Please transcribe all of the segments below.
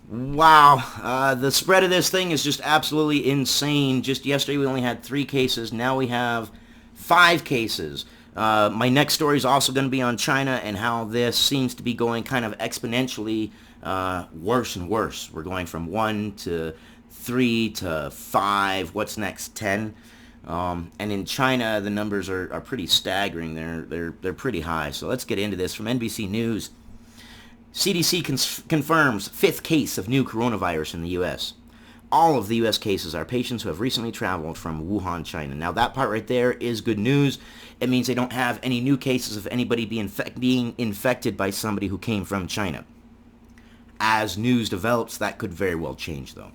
Wow, the spread of this thing is just absolutely insane. Just yesterday we only had 3 cases. Now we have 5 cases. My next story is also going to be on China and how this seems to be going kind of exponentially worse and worse. We're going from 1 to 3 to 5. What's next? 10. And in China, the numbers are pretty staggering. They're pretty high. So let's get into this from NBC News. CDC confirms 5th case of new coronavirus in the U.S. All of the U.S. cases are patients who have recently traveled from Wuhan, China. Now that part right there is good news. It means they don't have any new cases of anybody being infected by somebody who came from China. As news develops, that could very well change though.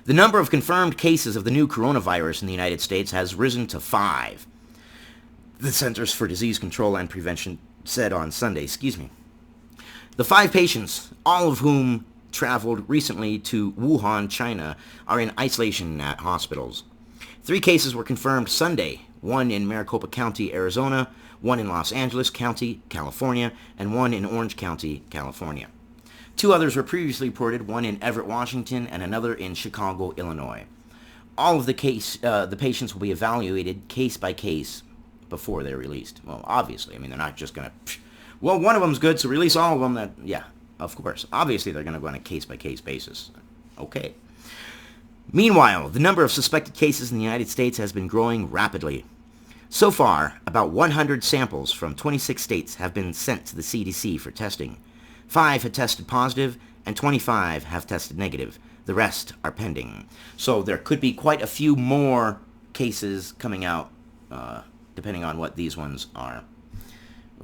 The number of confirmed cases of the new coronavirus in the United States has risen to 5. The Centers for Disease Control and Prevention said on Sunday. The 5 patients, all of whom traveled recently to Wuhan, China, are in isolation at hospitals. 3 cases were confirmed Sunday, 1 in Maricopa County, Arizona, 1 in Los Angeles County, California, and 1 in Orange County, California. 2 others were previously reported, 1 in Everett, Washington, and another in Chicago, Illinois. All of the patients will be evaluated case by case before they're released. Well, obviously, they're not just going to... Well, one of them's good, so release all of them. Yeah, of course. Obviously, they're going to go on a case-by-case basis. Okay. Meanwhile, the number of suspected cases in the United States has been growing rapidly. So far, about 100 samples from 26 states have been sent to the CDC for testing. 5 have tested positive, and 25 have tested negative. The rest are pending. So there could be quite a few more cases coming out, depending on what these ones are.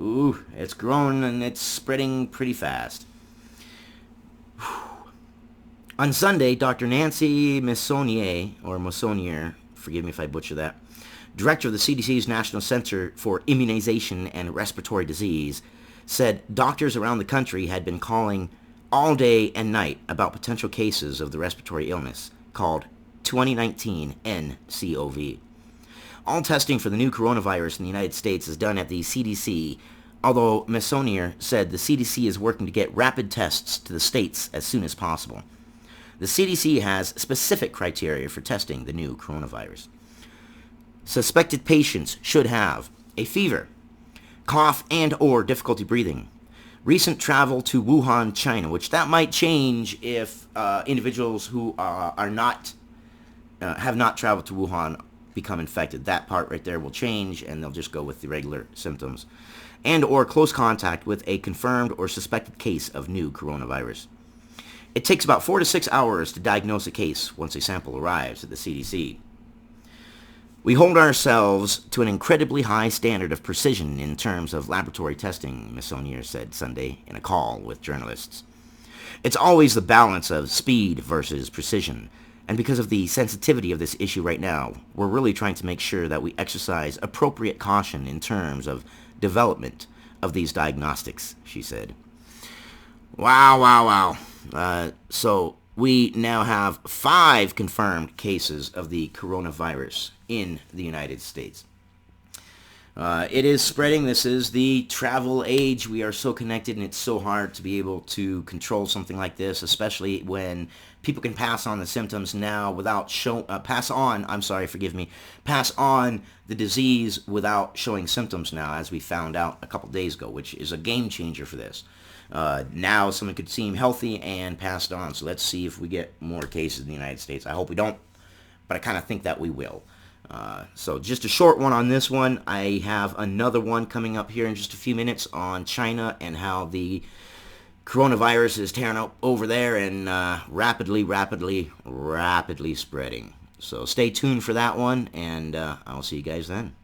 Ooh, it's growing and it's spreading pretty fast. On Sunday, Dr. Nancy Messonnier, forgive me if I butcher that, director of the CDC's National Center for Immunization and Respiratory Disease, said doctors around the country had been calling all day and night about potential cases of the respiratory illness called 2019 nCoV. All testing for the new coronavirus in the United States is done at the CDC, although Messonnier said the CDC is working to get rapid tests to the states as soon as possible. The CDC has specific criteria for testing the new coronavirus. Suspected patients should have a fever, cough and or difficulty breathing, recent travel to Wuhan, China, which that might change if individuals who have not traveled to Wuhan become infected. That part right there will change, and they'll just go with the regular symptoms. And or close contact with a confirmed or suspected case of new coronavirus. It takes about 4 to 6 hours to diagnose a case once a sample arrives at the CDC. We hold ourselves to an incredibly high standard of precision in terms of laboratory testing, Messonnier said Sunday in a call with journalists. It's always the balance of speed versus precision. And because of the sensitivity of this issue right now, we're really trying to make sure that we exercise appropriate caution in terms of development of these diagnostics, she said. Wow. So we now have 5 confirmed cases of the coronavirus in the United States. It is spreading. This is the travel age. We are so connected, and it's so hard to be able to control something like this, especially when people can pass on the symptoms now without pass on the disease without showing symptoms now, as we found out a couple days ago, which is a game changer for this. Now someone could seem healthy and passed on. So let's see if we get more cases in the United States. I hope we don't, but I kind of think that we will. So just a short one on this one. I have another one coming up here in just a few minutes on China and how the coronavirus is tearing up over there and rapidly spreading. So stay tuned for that one, and I'll see you guys then.